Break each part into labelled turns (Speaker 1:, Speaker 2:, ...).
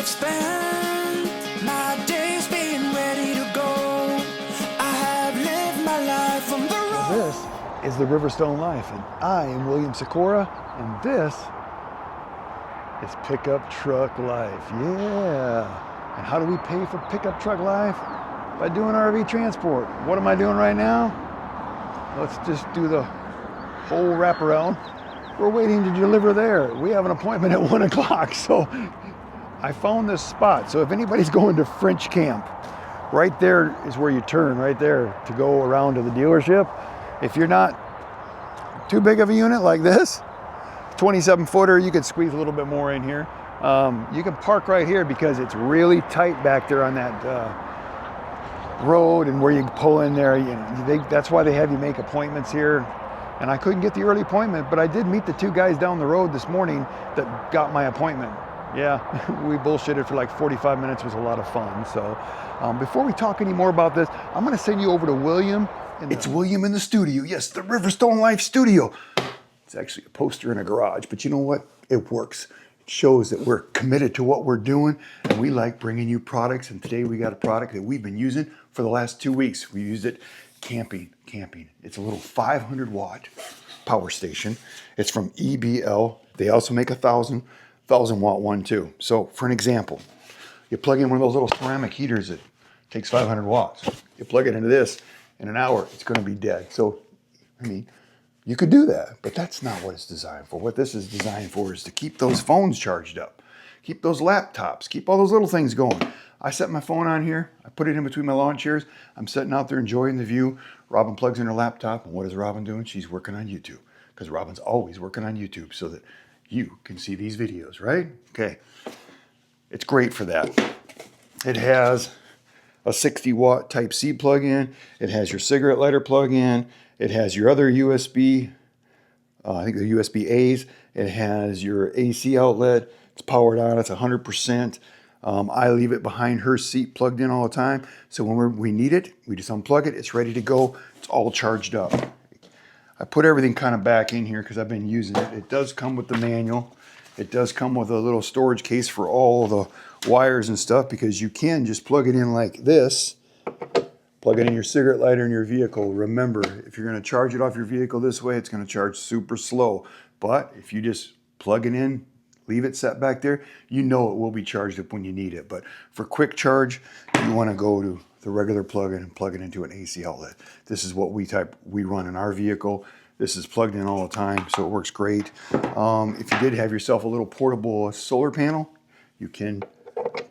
Speaker 1: spend my days being ready to go. I have lived my life on the road.
Speaker 2: This is the Riverstone Life, and I am William Sikora, and this is Pickup Truck Life. Yeah. And how do we pay for Pickup Truck Life? By doing RV transport. What am I doing right now? Let's just do the whole wraparound. We're waiting to deliver there. We have an appointment at 1 o'clock, so I found this spot. So if anybody's going to French Camp, right there is where you turn, right there, to go around to the dealership. If you're not too big of a unit like this, 27 footer, you could squeeze a little bit more in here. You can park right here because it's really tight back there on that road, and where you pull in there, that's why they have you make appointments here. And I couldn't get the early appointment, but I did meet the two guys down the road this morning that got my appointment. Yeah, we bullshitted for like 45 minutes. It was a lot of fun. So before we talk any more about this, I'm going to send you over to William. It's William in the studio. Yes, the Riverstone Life studio. It's actually a poster in a garage, but you know what? It works. It shows that we're committed to what we're doing, and we like bringing you products. And today we got a product that we've been using for the last 2 weeks. We used it camping. It's a little 500 watt power station. It's from EBL. They also make a 1,000 watt one too. So for an example, you plug in one of those little ceramic heaters that takes 500 watts. You plug it into this, in an hour, it's going to be dead. So, I mean, you could do that, but that's not what it's designed for. What this is designed for is to keep those phones charged up, keep those laptops, keep all those little things going. I set my phone on here. I put it in between my lawn chairs. I'm sitting out there enjoying the view. Robin plugs in her laptop, and what is Robin doing? She's working on YouTube, because Robin's always working on YouTube so that you can see these videos, right? Okay. It's great for that. It has a 60 watt type C plug-in. It has your cigarette lighter plug-in. It has your other USB, I think the USB A's. It has your AC outlet. It's powered on. It's 100%. I leave it behind her seat plugged in all the time. So when we need it, we just unplug it. It's ready to go. It's all charged up. I put everything kind of back in here because I've been using it. It does come with the manual. It does come with a little storage case for all the wires and stuff, because you can just plug it in like this. Plug it in your cigarette lighter in your vehicle. Remember, if you're going to charge it off your vehicle this way, it's going to charge super slow. But if you just plug it in, leave it set back there, you know it will be charged up when you need it. But for quick charge, you want to go to the regular plug-in and plug it into an AC outlet. This is what we run in our vehicle. This is plugged in all the time, so it works great. If you did have yourself a little portable solar panel, you can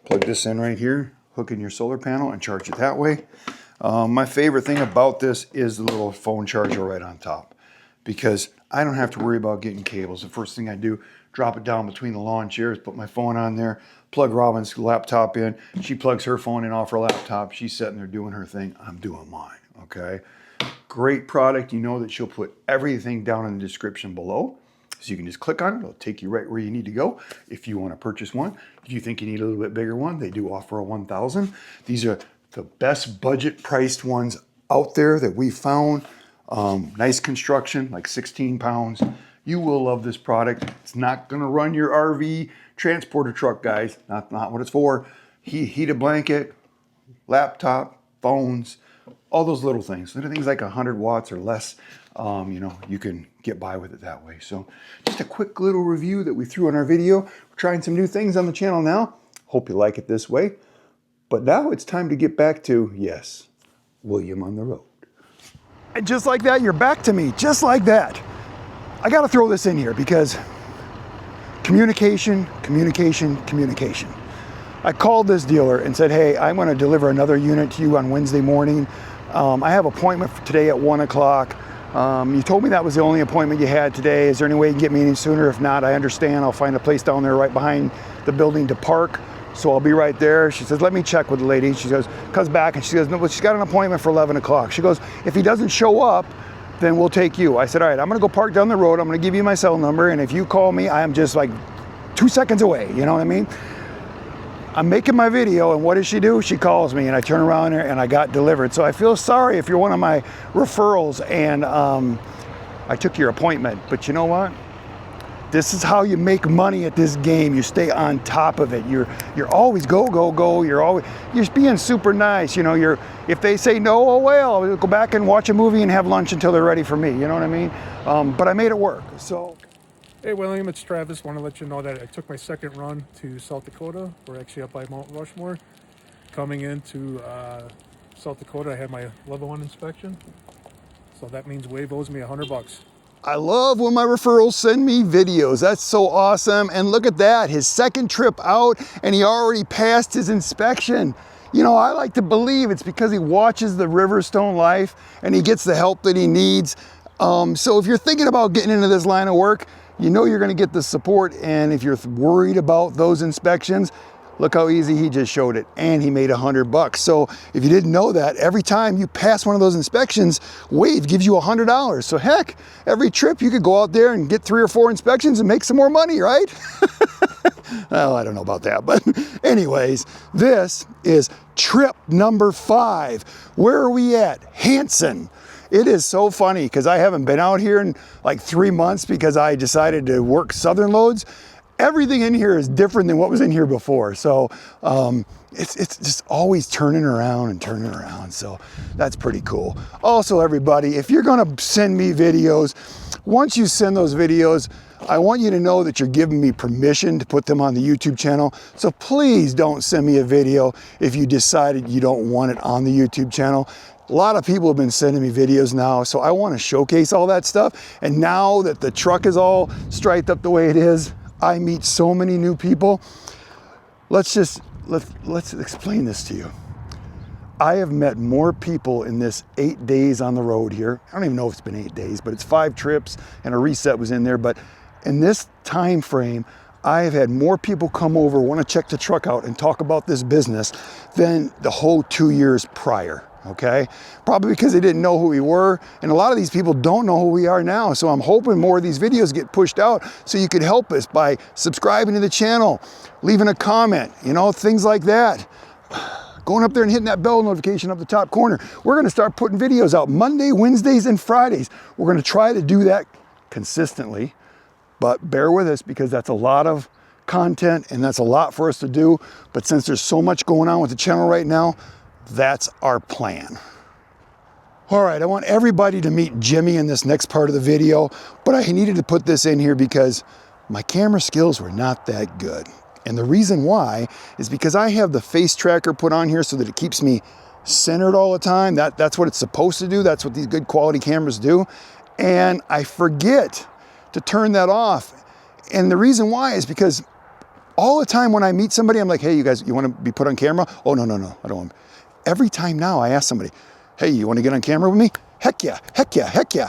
Speaker 2: plug this in right here, hook in your solar panel, and charge it that way. My favorite thing about this is the little phone charger right on top, because I don't have to worry about getting cables. The first thing I do, drop it down between the lawn chairs, put my phone on there, plug Robin's laptop in. She plugs her phone in off her laptop. She's sitting there doing her thing. I'm doing mine, okay? Great product. You know that she'll put everything down in the description below. So you can just click on it. It'll take you right where you need to go if you want to purchase one. If you think you need a little bit bigger one, they do offer a 1,000. These are the best budget priced ones out there that we found. Nice construction, like 16 pounds. You will love this product. It's not going to run your RV transporter truck, guys. Not what it's for. Heated blanket, laptop, phones, all those little things. Little things like 100 watts or less. You can get by with it that way. So just a quick little review that we threw in our video. We're trying some new things on the channel now. Hope you like it this way. But now it's time to get back to, yes, William on the road. And just like that, you're back to me, just like that. I got to throw this in here because communication. I called this dealer and said, hey, I'm going to deliver another unit to you on Wednesday morning. I have an appointment for today at 1 o'clock. You told me that was the only appointment you had today. Is there any way you can get me any sooner? If not, I understand. I'll find a place down there right behind the building to park. So I'll be right there. She says, let me check with the lady. She goes, comes back and she goes, no, but she's got an appointment for 11 o'clock. She goes, if he doesn't show up, then we'll take you. I said, all right, I'm gonna go park down the road. I'm gonna give you my cell number. And if you call me, I am just like 2 seconds away. You know what I mean? I'm making my video, and what does she do? She calls me, and I turn around there, and I got delivered. So I feel sorry if you're one of my referrals, and I took your appointment. But you know what? This is how you make money at this game. You stay on top of it. You're always go. You're just being super nice. You know, if they say no, oh well, I'll go back and watch a movie and have lunch until they're ready for me. You know what I mean? But I made it work. So.
Speaker 3: Hey William, it's Travis. Want to let you know that I took my second run to South Dakota. We're actually up by Mount Rushmore. Coming into South Dakota, I had my level 1 inspection. So that means Wave owes me $100.
Speaker 2: I love when my referrals send me videos. That's so awesome. And look at that, his second trip out and he already passed his inspection. You know, I like to believe it's because he watches the Riverstone Life and he gets the help that he needs. So if you're thinking about getting into this line of work, you know you're gonna get the support. And if you're worried about those inspections, look how easy he just showed it, and he made $100. So if you didn't know that, every time you pass one of those inspections, Wave gives you $100. So heck, every trip you could go out there and get 3 or 4 inspections and make some more money, right? Well, I don't know about that, but anyways, this is trip number 5. Where are we at? Hanson. It is so funny because I haven't been out here in like 3 months because I decided to work southern loads. Everything in here is different than what was in here before. So it's just always turning around. So that's pretty cool. Also, everybody, if you're gonna send me videos, once you send those videos, I want you to know that you're giving me permission to put them on the YouTube channel. So please don't send me a video if you decided you don't want it on the YouTube channel. A lot of people have been sending me videos now, so I want to showcase all that stuff. And now that the truck is all striped up the way it is, I meet so many new people. Let's explain this to you. I have met more people in this 8 days on the road here. I don't even know if it's been 8 days, but it's 5 trips and a reset was in there. But in this time frame, I have had more people come over, want to check the truck out and talk about this business than the whole 2 years prior. Okay, probably because they didn't know who we were, and a lot of these people don't know who we are now. So I'm hoping more of these videos get pushed out so you could help us by subscribing to the channel, leaving a comment, you know, things like that. Going up there and hitting that bell notification up the top corner. We're going to start putting videos out Monday, Wednesdays, and Fridays. We're going to try to do that consistently, but bear with us because that's a lot of content and that's a lot for us to do. But since there's so much going on with the channel right now, that's our plan. All right, I want everybody to meet Jimmy in this next part of the video, but I needed to put this in here because my camera skills were not that good. And the reason why is because I have the face tracker put on here so that it keeps me centered all the time. That's what it's supposed to do. That's what these good quality cameras do. And I forget to turn that off. And the reason why is because all the time when I meet somebody, I'm like, hey, you guys, you want to be put on camera? Oh, no, I don't want to. Every time now I ask somebody, hey, you want to get on camera with me? Heck yeah, heck yeah, heck yeah.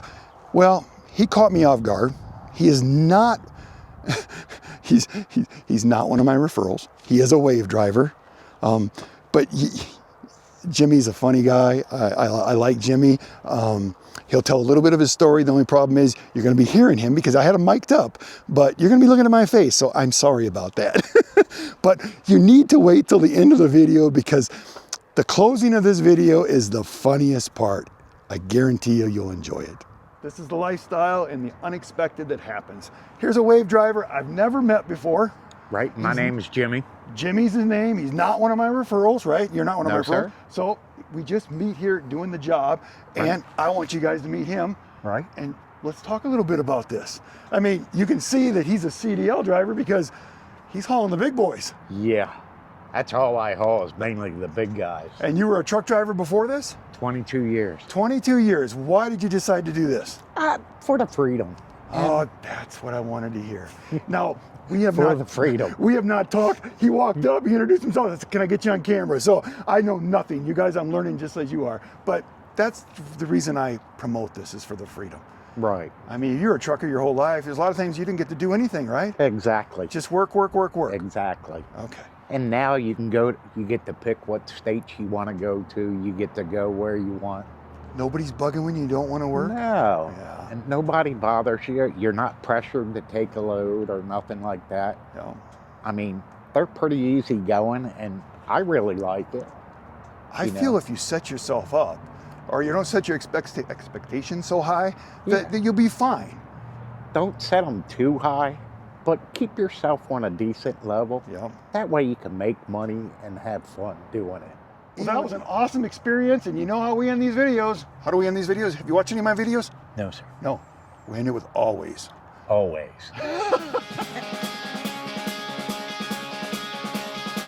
Speaker 2: Well, he caught me off guard. He is not, he's not one of my referrals. He is a Wave driver. Jimmy's a funny guy. I like Jimmy. He'll tell a little bit of his story. The only problem is you're going to be hearing him because I had him mic'd up, but you're going to be looking at my face. So I'm sorry about that. But you need to wait till the end of the video because the closing of this video is the funniest part. I guarantee you'll enjoy it. This is the lifestyle and the unexpected that happens. Here's a Wave driver I've never met before.
Speaker 4: Right, my name is Jimmy.
Speaker 2: Jimmy's his name. He's not one of my referrals, right? You're not one of my referrals.
Speaker 4: Sir.
Speaker 2: So we just meet here doing the job, and I want you guys to meet him.
Speaker 4: Right.
Speaker 2: And let's talk a little bit about this. I mean, you can see that he's a CDL driver because he's hauling the big boys.
Speaker 4: Yeah, that's all I haul is mainly the big guys.
Speaker 2: And you were a truck driver before this?
Speaker 4: 22 years.
Speaker 2: 22 years. Why did you decide to do this?
Speaker 4: For the freedom.
Speaker 2: Oh, that's what I wanted to hear. Now, we have
Speaker 4: For the freedom.
Speaker 2: We have not talked. He walked up, he introduced himself. I said, can I get you on camera? So I know nothing. You guys, I'm learning just as you are. But that's the reason I promote this is for the freedom.
Speaker 4: Right.
Speaker 2: I mean, you're a trucker your whole life. There's a lot of things you didn't get to do anything, right?
Speaker 4: Exactly.
Speaker 2: Just work.
Speaker 4: Exactly.
Speaker 2: Okay.
Speaker 4: And now you can go, you get to pick what states you want to go to. You get to go where you want.
Speaker 2: Nobody's bugging when you don't want to work?
Speaker 4: No.
Speaker 2: Yeah.
Speaker 4: And nobody bothers you. You're not pressured to take a load or nothing like that.
Speaker 2: No.
Speaker 4: I mean, they're pretty easy going, and I really like it.
Speaker 2: I feel if you set yourself up, or you don't set your expectations so high, that you'll be fine.
Speaker 4: Don't set them too high, but keep yourself on a decent level.
Speaker 2: Yeah.
Speaker 4: That way you can make money and have fun doing it.
Speaker 2: Well, that was an awesome experience, and you know how we end these videos. How do we end these videos? Have you watched any of my videos?
Speaker 4: No, sir.
Speaker 2: No. We end it with always.
Speaker 4: Always.